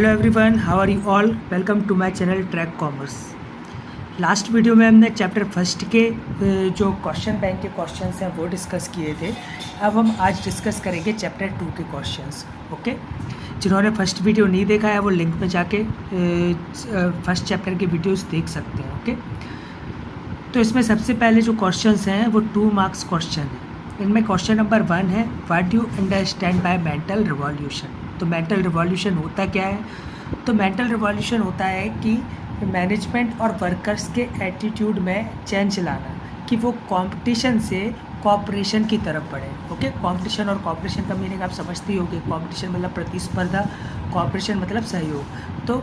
Hello everyone, how are you all. Welcome to my channel track commerce. Last video में हमने chapter first के जो question bank के questions हैं वो डिस्कस किए थे। अब हम आज डिस्कस करेंगे चैप्टर 2 के क्वेश्चंस। ओके, जिन्होंने फर्स्ट वीडियो नहीं देखा है वो लिंक में जाके फर्स्ट चैप्टर के वीडियोस देख सकते हैं। ओके, तो इसमें सबसे पहले जो क्वेश्चंस हैं वो 2 मार्क्स क्वेश्चन हैं। इनमें क्वेश्चन नंबर 1 है, what do you understand by mental revolution. तो मेंटल रिवॉल्यूशन होता क्या है? तो मेंटल रिवॉल्यूशन होता है कि मैनेजमेंट और वर्कर्स के एटीट्यूड में चेंज लाना, कि वो कंपटीशन से कोऑपरेशन की तरफ बढ़े। ओके, कंपटीशन और कोऑपरेशन का मीनिंग आप समझते ही होंगे। कंपटीशन मतलब प्रतिस्पर्धा, कोऑपरेशन मतलब सहयोग। तो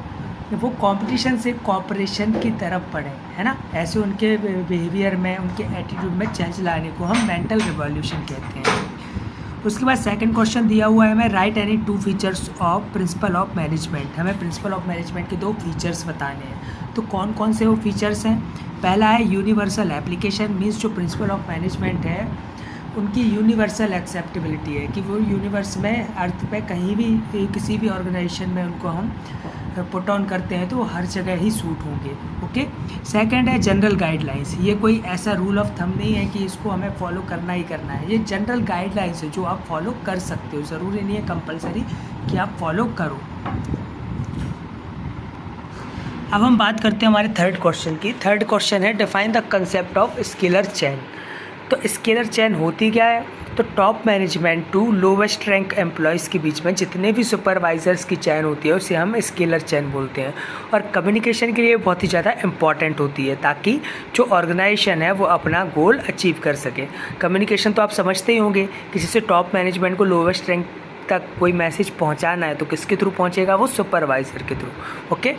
वो कंपटीशन से कोऑपरेशन की तरफ बढ़े, है ना। ऐसे उनके बिहेवियर में, उनके एटीट्यूड में चेंज लाने को हम मेंटल रिवॉल्यूशन कहते हैं। उसके बाद सेकंड क्वेश्चन दिया हुआ है हमें, right any 2 features of principal of management. हमें प्रिंसिपल ऑफ मैनेजमेंट के 2 फीचर्स बताने हैं। तो कौन कौन से वो फीचर्स हैं? पहला है यूनिवर्सल एप्लीकेशन, मीन्स जो प्रिंसिपल ऑफ मैनेजमेंट है उनकी यूनिवर्सल एक्सेप्टेबिलिटी है, कि वो यूनिवर्स में, अर्थ पे कहीं भी किसी भी ऑर्गेनाइजेशन में उनको हम पुट ऑन करते हैं तो वो हर जगह ही सूट होंगे। ओके, सेकंड है जनरल गाइडलाइंस। ये कोई ऐसा रूल ऑफ थंब नहीं है कि इसको हमें फॉलो करना ही करना है। ये जनरल गाइडलाइंस है जो आप फॉलो कर सकते हो, ज़रूरी नहीं है कंपलसरी कि आप फॉलो करो। अब हम बात करते हैं हमारे थर्ड क्वेश्चन की। थर्ड क्वेश्चन है, define the concept of scalar chain. तो स्केलर चेन होती क्या है? तो top management to lowest rank employees के बीच में जितने भी सुपरवाइजर्स की चैन होती है उसे हम स्केलर चैन बोलते हैं। और कम्युनिकेशन के लिए बहुत ही ज़्यादा इम्पॉर्टेंट होती है, ताकि जो ऑर्गेनाइजेशन है वो अपना गोल अचीव कर सके। कम्युनिकेशन तो आप समझते ही होंगे कि जैसे टॉप मैनेजमेंट को लोवेस्ट रैंक तक कोई मैसेज पहुँचाना है तो किसके थ्रू पहुँचेगा? वो सुपरवाइज़र के थ्रू। ओके,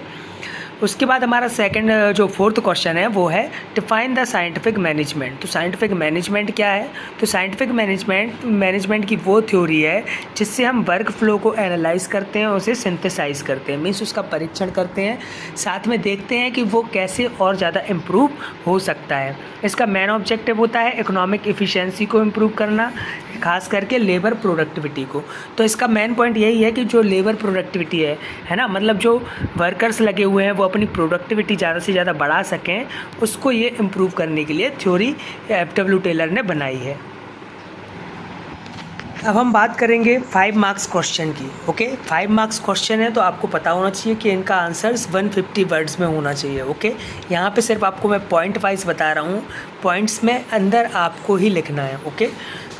उसके बाद हमारा सेकंड जो फोर्थ क्वेश्चन है वो है, डिफाइन द साइंटिफिक मैनेजमेंट। तो साइंटिफिक मैनेजमेंट क्या है? तो साइंटिफिक मैनेजमेंट की वो थ्योरी है जिससे हम वर्क फ्लो को एनालाइज करते हैं, उसे सिंथेसाइज करते हैं, मीन्स उसका परीक्षण करते हैं, साथ में देखते हैं कि वो कैसे और ज़्यादा इम्प्रूव हो सकता है। इसका मेन ऑब्जेक्टिव होता है इकोनॉमिक एफिशिएंसी को इम्प्रूव करना, खास करके लेबर प्रोडक्टिविटी को। तो इसका मेन पॉइंट यही है कि जो लेबर प्रोडक्टिविटी है ना, मतलब जो वर्कर्स लगे हुए हैं वो अपनी प्रोडक्टिविटी ज़्यादा से ज़्यादा बढ़ा सकें, उसको ये इम्प्रूव करने के लिए थ्योरी एफ.डब्ल्यू. टेलर ने बनाई है। अब हम बात करेंगे 5 मार्क्स क्वेश्चन की। ओके, 5 मार्क्स क्वेश्चन है तो आपको पता होना चाहिए कि इनका आंसर्स 150 वर्ड्स में होना चाहिए। ओके, यहाँ पे सिर्फ आपको मैं पॉइंट वाइज बता रहा हूँ, पॉइंट्स में अंदर आपको ही लिखना है। ओके,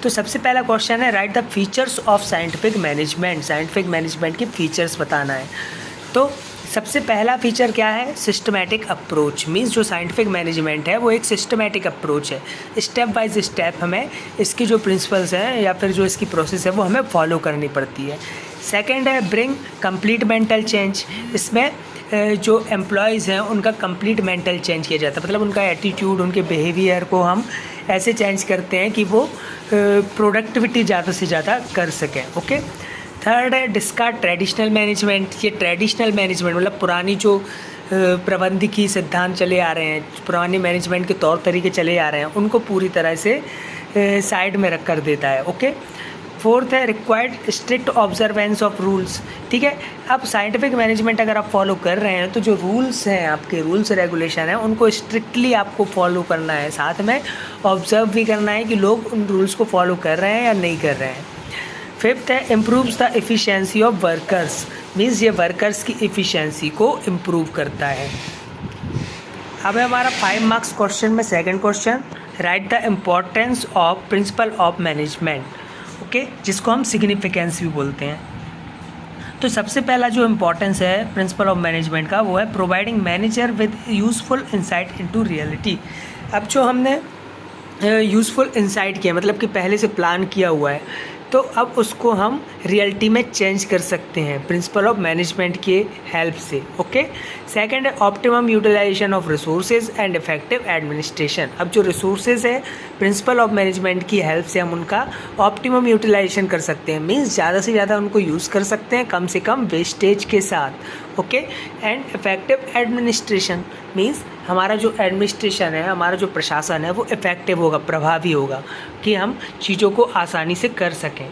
तो सबसे पहला क्वेश्चन है, right the features of scientific management. Scientific management के फीचर्स बताना है। तो सबसे पहला फीचर क्या है? Systematic approach. मीन्स जो साइंटिफिक मैनेजमेंट है वो एक सिस्टमैटिक अप्रोच है, स्टेप बाय स्टेप हमें इसकी जो प्रिंसिपल्स हैं या फिर जो इसकी प्रोसेस है वो हमें फॉलो करनी पड़ती है। सेकंड है, ब्रिंग कंप्लीट मेंटल चेंज। इसमें जो एम्प्लॉयज़ हैं उनका कंप्लीट मेंटल चेंज किया जाता है, मतलब उनका एटीट्यूड, उनके बिहेवियर को हम ऐसे चेंज करते हैं कि वो प्रोडक्टिविटी ज़्यादा से ज़्यादा कर सकें। ओके, थर्ड है, डिस्कार्ड ट्रेडिशनल मैनेजमेंट। ये ट्रेडिशनल मैनेजमेंट मतलब पुरानी जो प्रबंधकीय सिद्धांत चले आ रहे हैं, पुराने मैनेजमेंट के तौर तरीके चले आ रहे हैं, उनको पूरी तरह से साइड में रख कर देता है। ओके, फोर्थ है, required strict observance of rules. ठीक है, अब साइंटिफिक मैनेजमेंट अगर आप फॉलो कर रहे हैं तो जो रूल्स हैं, आपके रूल्स रेगुलेशन हैं, उनको स्ट्रिक्टली आपको फॉलो करना है, साथ में ऑब्जर्व भी करना है कि लोग उन रूल्स को फॉलो कर रहे हैं या नहीं कर रहे हैं। फिफ्थ है, improves the efficiency of workers. Means ये वर्कर्स की एफिशिएंसी को इम्प्रूव करता है। अब है हमारा 5 मार्क्स क्वेश्चन में second question, write the importance of principal of management. Okay, जिसको हम सिग्निफिकेंस भी बोलते हैं। तो सबसे पहला जो इम्पोर्टेंस है प्रिंसिपल ऑफ मैनेजमेंट का वो है, providing manager with useful insight into reality. अब जो हमने यूज़फुल इंसाइट किया, मतलब कि पहले से प्लान किया हुआ है, तो अब उसको हम रियलिटी में चेंज कर सकते हैं प्रिंसिपल ऑफ मैनेजमेंट के हेल्प से। ओके, सेकंड है, optimum utilisation of resources and effective administration. अब जो रिसोर्सेज है प्रिंसिपल ऑफ मैनेजमेंट की हेल्प से हम उनका ऑप्टिमम यूटिलाइजेशन कर सकते हैं, मीन्स ज़्यादा से ज़्यादा उनको यूज़ कर सकते हैं कम से कम वेस्टेज के साथ। Okay, and effective administration means हमारा जो एडमिनिस्ट्रेशन है, हमारा जो प्रशासन है वो इफ़ेक्टिव होगा, प्रभावी होगा, कि हम चीज़ों को आसानी से कर सकें।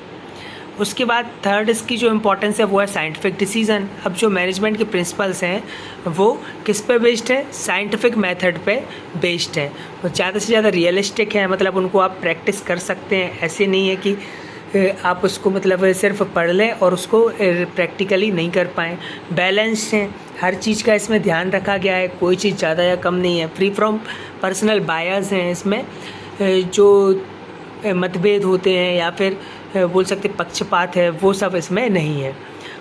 उसके बाद थर्ड इसकी जो इम्पोर्टेंस है वो है साइंटिफिक डिसीजन। अब जो मैनेजमेंट के प्रिंसिपल्स हैं वो किस पे बेस्ड है, साइंटिफिक मेथड पे बेस्ड है, वो ज़्यादा से ज़्यादा रियलिस्टिक है, मतलब उनको आप प्रैक्टिस कर सकते हैं। ऐसे नहीं है कि आप उसको मतलब सिर्फ पढ़ लें और उसको प्रैक्टिकली नहीं कर पाएँ। बैलेंस्ड हैं, हर चीज़ का इसमें ध्यान रखा गया है, कोई चीज़ ज़्यादा या कम नहीं है। फ्री फ्रॉम पर्सनल बायस हैं इसमें, जो मतभेद होते हैं या फिर बोल सकते पक्षपात है वो सब इसमें नहीं है।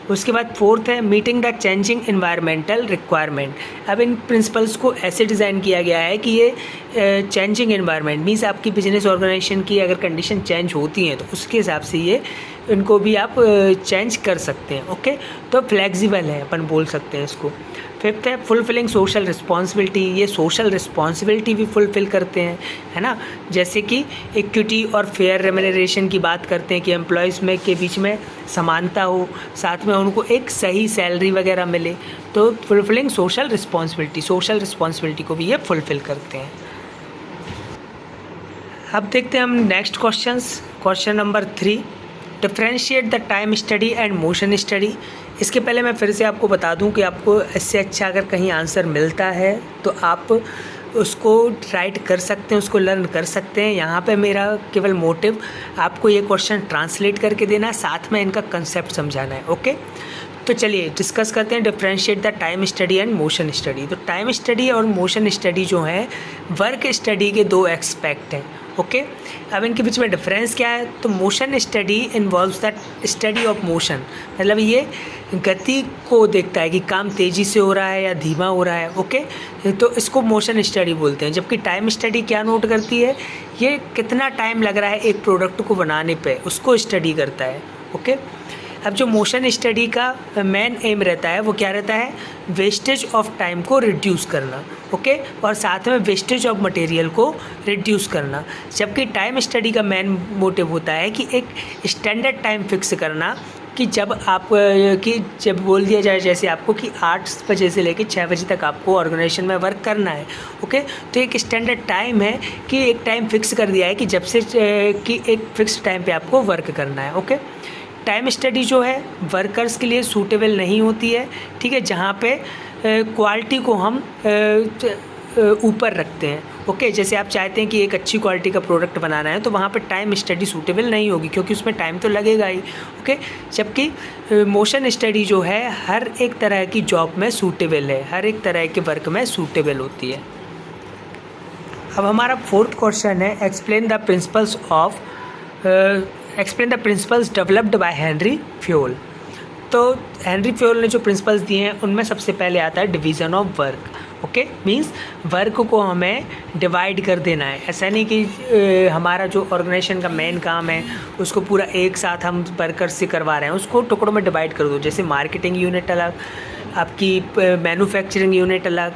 उसके बाद फोर्थ है meeting the changing environmental requirement. अब इन प्रिंसिपल्स को ऐसे डिज़ाइन किया गया है कि ये चेंजिंग इन्वायरमेंट मीन्स आपकी बिजनेस ऑर्गेनाइजेशन की अगर कंडीशन चेंज होती हैं तो उसके हिसाब से ये इनको भी आप चेंज कर सकते हैं। ओके, तो फ्लेक्सिबल है अपन बोल सकते हैं इसको। फिफ्थ है फुलफिलिंग सोशल रिस्पॉन्सिबिलिटी। ये सोशल रिस्पॉन्सिबिलिटी भी फुलफिल करते हैं, है ना, जैसे कि इक्विटी और फेयर रेम्यूनरेशन की बात करते हैं कि एम्प्लॉयज़ में के बीच में समानता हो, साथ में उनको एक सही सैलरी वगैरह मिले। तो फुलफिलिंग सोशल रिस्पॉन्सिबिलिटी को भी ये फुलफिल करते हैं। अब देखते हैं हम next question number 3, differentiate the time study and motion study. इसके पहले मैं फिर से आपको बता दूं कि आपको इससे अच्छा अगर कहीं आंसर मिलता है तो आप उसको राइट कर सकते हैं, उसको लर्न कर सकते हैं। यहाँ पे मेरा केवल मोटिव आपको ये क्वेश्चन ट्रांसलेट करके देना, साथ में इनका कंसेप्ट समझाना है। ओके, तो चलिए डिस्कस करते हैं differentiate the time study and motion study. तो टाइम स्टडी और मोशन स्टडी जो है वर्क स्टडी के दो एस्पेक्ट हैं। ओके, अब इनके बीच में डिफरेंस क्या है? तो motion study involves that study of motion, मतलब ये गति को देखता है कि काम तेज़ी से हो रहा है या धीमा हो रहा है। ओके, तो इसको मोशन स्टडी बोलते हैं। जबकि टाइम स्टडी क्या नोट करती है, ये कितना टाइम लग रहा है एक प्रोडक्ट को बनाने पे, उसको स्टडी करता है। ओके, अब जो मोशन स्टडी का मेन एम रहता है वो क्या रहता है? वेस्टेज ऑफ टाइम को रिड्यूस करना। ओके, और साथ में वेस्टेज ऑफ मटेरियल को रिड्यूस करना। जबकि टाइम स्टडी का मेन मोटिव होता है कि एक स्टैंडर्ड टाइम फिक्स करना कि जब बोल दिया जाए जैसे आपको कि 8 बजे से लेकर 6 बजे तक आपको ऑर्गेनाइजेशन में वर्क करना है। ओके, तो एक स्टैंडर्ड टाइम है कि एक टाइम फिक्स कर दिया है कि जब से कि एक फिक्स टाइम पे आपको वर्क करना है। ओके, टाइम स्टडी जो है वर्कर्स के लिए सूटेबल नहीं होती है, ठीक है, जहाँ पे क्वालिटी को हम ऊपर रखते हैं। ओके, जैसे आप चाहते हैं कि एक अच्छी क्वालिटी का प्रोडक्ट बनाना है तो वहाँ पे टाइम स्टडी सूटेबल नहीं होगी, क्योंकि उसमें टाइम तो लगेगा ही। ओके, जबकि मोशन स्टडी जो है हर एक तरह की जॉब में सूटेबल है, हर एक तरह के वर्क में सूटेबल होती है। अब हमारा फोर्थ क्वेश्चन है explain the principles developed by Henry Fayol. तो हेनरी फ्योल ने जो प्रिंसिपल्स दिए हैं उनमें सबसे पहले आता है division of work. Okay, means work को हमें डिवाइड कर देना है। ऐसा नहीं कि हमारा जो ऑर्गेनाइजेशन का मेन काम है उसको पूरा एक साथ हम वर्कर्स से करवा रहे हैं, उसको टुकड़ों में डिवाइड कर दो। जैसे मार्केटिंग यूनिट अलग, आपकी मैन्युफैक्चरिंग यूनिट अलग,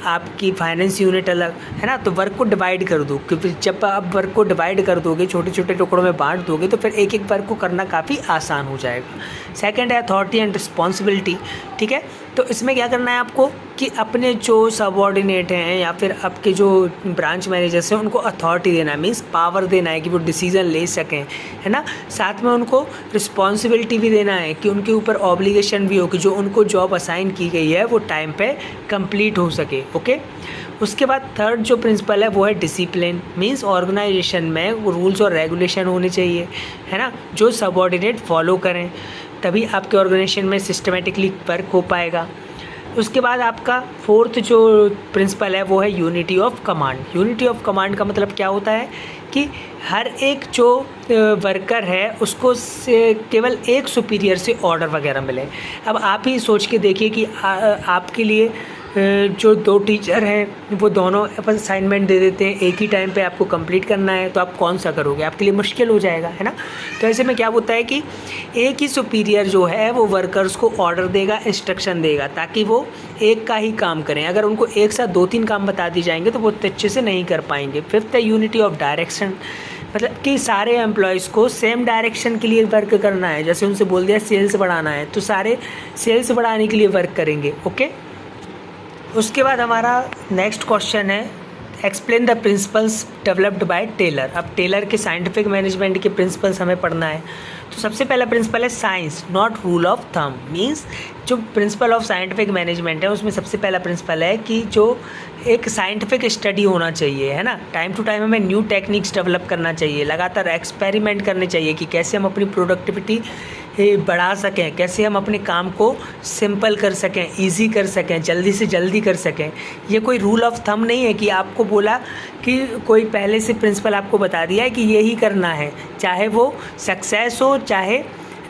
आपकी फाइनेंस यूनिट अलग, है ना। तो वर्क को डिवाइड कर दो, क्योंकि जब आप वर्क को डिवाइड कर दोगे, छोटे छोटे टुकड़ों में बांट दोगे, तो फिर एक एक वर्क को करना काफ़ी आसान हो जाएगा। सेकंड है अथॉरिटी एंड रिस्पॉन्सिबिलिटी, ठीक है। तो इसमें क्या करना है आपको कि अपने जो सबऑर्डिनेट हैं या फिर आपके जो ब्रांच मैनेजर्स हैं उनको अथॉरिटी देना है, मीन्स पावर देना है कि वो डिसीज़न ले सकें, है ना। साथ में उनको रिस्पॉन्सिबिलिटी भी देना है कि उनके ऊपर ऑब्लिगेशन भी हो कि जो उनको जॉब असाइन की गई है वो टाइम पे कंप्लीट हो सके। ओके, उसके बाद थर्ड जो प्रिंसिपल है वो है डिसिप्लिन, मीन्स ऑर्गेनाइजेशन में वो रूल्स और रेगुलेशन होने चाहिए, है ना, जो सबऑर्डिनेट फॉलो करें, तभी आपके ऑर्गेनाइजेशन में सिस्टमेटिकली वर्क हो पाएगा। उसके बाद आपका फोर्थ जो प्रिंसिपल है वो है unity of command. Unity of command का मतलब क्या होता है कि हर एक जो वर्कर है उसको केवल एक सुपीरियर से ऑर्डर वगैरह मिले। अब आप ही सोच के देखिए कि आपके लिए जो दो टीचर हैं वो दोनों अपन असाइनमेंट दे देते हैं, एक ही टाइम पे आपको कंप्लीट करना है, तो आप कौन सा करोगे? आपके लिए मुश्किल हो जाएगा, है ना। तो ऐसे में क्या होता है कि एक ही सुपीरियर जो है वो वर्कर्स को ऑर्डर देगा, इंस्ट्रक्शन देगा, ताकि वो एक का ही काम करें। अगर उनको एक साथ 2-3 काम बता दिए जाएंगे तो वो अच्छे से नहीं कर पाएंगे। फिफ्थ है यूनिटी ऑफ डायरेक्शन, मतलब कि सारे एम्प्लॉयज़ को सेम डायरेक्शन के लिए वर्क करना है। जैसे उनसे बोल दिया सेल्स बढ़ाना है तो सारे सेल्स बढ़ाने के लिए वर्क करेंगे। ओके, उसके बाद हमारा नेक्स्ट क्वेश्चन है explain the principles developed by Taylor. अब टेलर के साइंटिफिक मैनेजमेंट के प्रिंसिपल्स हमें पढ़ना है। तो सबसे पहला प्रिंसिपल है science not rule of thumb. Means जो प्रिंसिपल ऑफ साइंटिफिक मैनेजमेंट है उसमें सबसे पहला प्रिंसिपल है कि जो एक साइंटिफिक स्टडी होना चाहिए, है ना। टाइम टू टाइम हमें न्यू टेक्निक्स डेवलप करना चाहिए, लगातार एक्सपेरिमेंट करने चाहिए कि कैसे हम अपनी प्रोडक्टिविटी बढ़ा सकें, कैसे हम अपने काम को सिंपल कर सकें, इजी कर सकें, जल्दी से जल्दी कर सकें। ये कोई रूल ऑफ थंब नहीं है कि आपको बोला कि कोई पहले से प्रिंसिपल आपको बता दिया है कि यही करना है, चाहे वो सक्सेस हो चाहे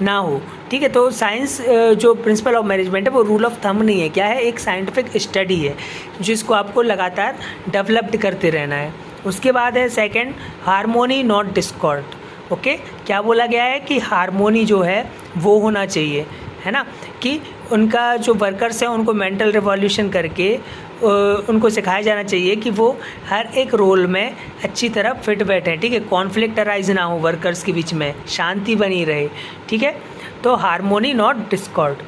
ना हो, ठीक है। तो साइंस जो प्रिंसिपल ऑफ मैनेजमेंट है वो रूल ऑफ थंब नहीं है, क्या है, एक साइंटिफिक स्टडी है जिसको आपको लगातार डेवलप्ड करते रहना है। उसके बाद है second harmony not Discord. Okay, क्या बोला गया है कि हार्मोनी जो है वो होना चाहिए, है ना, कि उनका जो वर्कर्स हैं उनको मेंटल रिवॉल्यूशन करके उनको सिखाया जाना चाहिए कि वो हर एक रोल में अच्छी तरह फिट बैठें, ठीक है, कॉन्फ्लिक्ट अराइज ना हो वर्कर्स के बीच में, शांति बनी रहे, ठीक है। तो हार्मोनी नॉट डिस्कॉर्ड।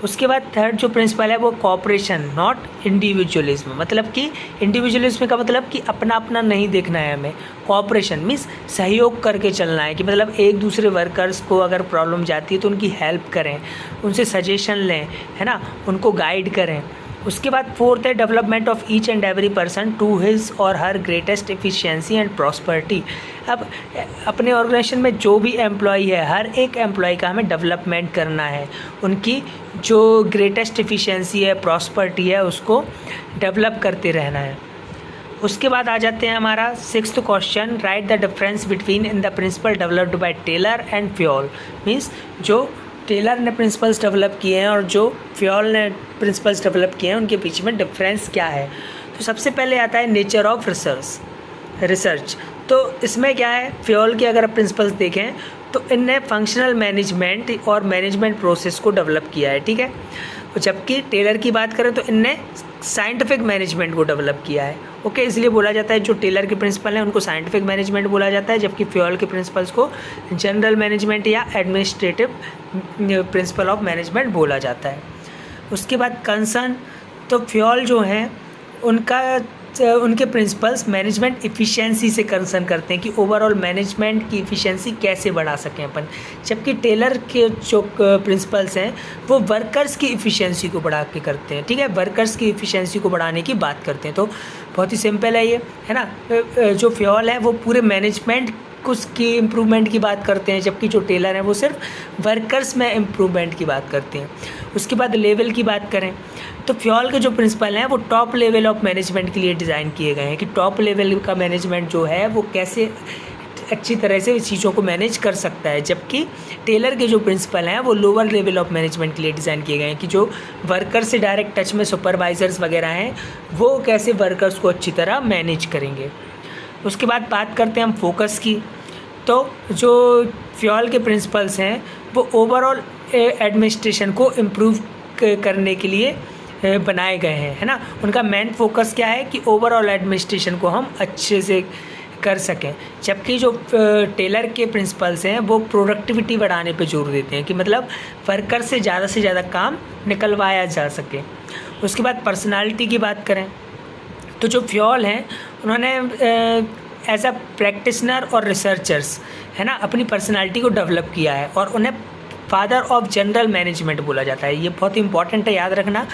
उसके बाद थर्ड जो प्रिंसिपल है वो कोऑपरेशन नॉट इंडिविजुअलिज्म। मतलब कि इंडिविजुअलिज्म का मतलब कि अपना अपना नहीं देखना है हमें, कोऑपरेशन मीन्स सहयोग करके चलना है, कि मतलब एक दूसरे वर्कर्स को अगर प्रॉब्लम जाती है तो उनकी हेल्प करें, उनसे सजेशन लें, है ना, उनको गाइड करें। उसके बाद फोर्थ है development of each and every person to his or her greatest efficiency and prosperity. अब अपने ऑर्गेनाइजेशन में जो भी एम्प्लॉय है, हर एक एम्प्लॉय का हमें डेवलपमेंट करना है, उनकी जो ग्रेटेस्ट एफिशिएंसी है, प्रॉस्पेरिटी है, उसको डेवलप करते रहना है। उसके बाद आ जाते हैं हमारा sixth question, write the difference between in the principle developed by Taylor and Fayol. Means जो टेलर ने प्रिंसिपल्स डेवलप किए हैं और जो फ्योल ने प्रिंसिपल्स डेवलप किए हैं उनके बीच में डिफरेंस क्या है। तो सबसे पहले आता है नेचर ऑफ रिसर्च। तो इसमें क्या है, फ्योल के अगर आप प्रिंसिपल्स देखें तो इनने फंक्शनल मैनेजमेंट और मैनेजमेंट प्रोसेस को डेवलप किया है, ठीक है। जबकि टेलर की बात करें तो इनने साइंटिफिक मैनेजमेंट को डेवलप किया है, ओके। इसलिए बोला जाता है जो टेलर के प्रिंसिपल हैं उनको साइंटिफिक मैनेजमेंट बोला जाता है, जबकि फ्योल के प्रिंसिपल्स को जनरल मैनेजमेंट या एडमिनिस्ट्रेटिव प्रिंसिपल ऑफ मैनेजमेंट बोला जाता है। उसके बाद कंसर्न, तो फ्योल जो हैं उनके प्रिंसिपल्स मैनेजमेंट इफ़िशियंसी से कंसर्न करते हैं कि ओवरऑल मैनेजमेंट की इफ़िशियंसी कैसे बढ़ा सकें अपन, जबकि टेलर के जो प्रिंसिपल्स हैं वो वर्कर्स की इफ़िशियंसी को बढ़ा के करते हैं, ठीक है, वर्कर्स की इफ़िशियंसी को बढ़ाने की बात करते हैं। तो बहुत ही सिंपल है ये, है ना। जो फ्योल है वो पूरे मैनेजमेंट उसकी इम्प्रूवमेंट की बात करते हैं, जबकि जो टेलर हैं वो सिर्फ वर्कर्स में इम्प्रूवमेंट की बात करते हैं। उसके बाद लेवल की बात करें तो फ्योल के जो प्रिंसिपल हैं वो टॉप लेवल ऑफ मैनेजमेंट के लिए डिज़ाइन किए गए हैं, कि टॉप लेवल का मैनेजमेंट जो है वो कैसे अच्छी तरह से चीज़ों को मैनेज कर सकता है, जबकि टेलर के जो प्रिंसिपल हैं वो लोअर लेवल ऑफ मैनेजमेंट के लिए डिज़ाइन किए गए हैं, कि जो वर्कर से डायरेक्ट टच में सुपरवाइजर्स वगैरह हैं वो कैसे वर्कर्स को अच्छी तरह मैनेज करेंगे। उसके बाद बात करते हैं हम फोकस की। तो जो फ्योल के प्रिंसिपल्स हैं वो ओवरऑल एडमिनिस्ट्रेशन को इम्प्रूव करने के लिए बनाए गए हैं, है ना। उनका मेन फोकस क्या है कि ओवरऑल एडमिनिस्ट्रेशन को हम अच्छे से कर सकें, जबकि जो टेलर के प्रिंसिपल्स हैं वो प्रोडक्टिविटी बढ़ाने पे जोर देते हैं, कि मतलब वर्कर से ज़्यादा काम निकलवाया जा सके। उसके बाद पर्सनालिटी की बात करें तो जो फ्योल हैं उन्होंने एज अ प्रैक्टिशनर और रिसर्चर्स, है ना, अपनी पर्सनालिटी को डेवलप किया है और उन्हें फादर ऑफ जनरल मैनेजमेंट बोला जाता है। ये बहुत इंपॉर्टेंट है, याद रखना।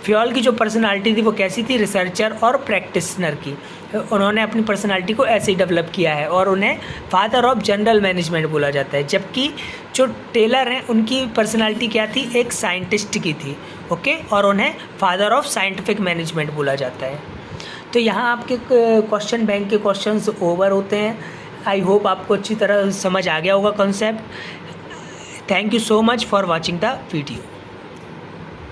फ्योल की जो पर्सनालिटी थी वो कैसी थी, रिसर्चर और प्रैक्टिशनर की। उन्होंने अपनी पर्सनालिटी को ऐसे ही डेवलप किया है और उन्हें फादर ऑफ जनरल मैनेजमेंट बोला जाता है, जबकि जो टेलर हैं उनकी पर्सनालिटी क्या थी, एक साइंटिस्ट की थी, ओके, और उन्हें फादर ऑफ साइंटिफिक मैनेजमेंट बोला जाता है। तो यहाँ आपके क्वेश्चन बैंक के क्वेश्चंस ओवर होते हैं। आई होप आपको अच्छी तरह समझ आ गया होगा concept. Thank you so much for watching the video.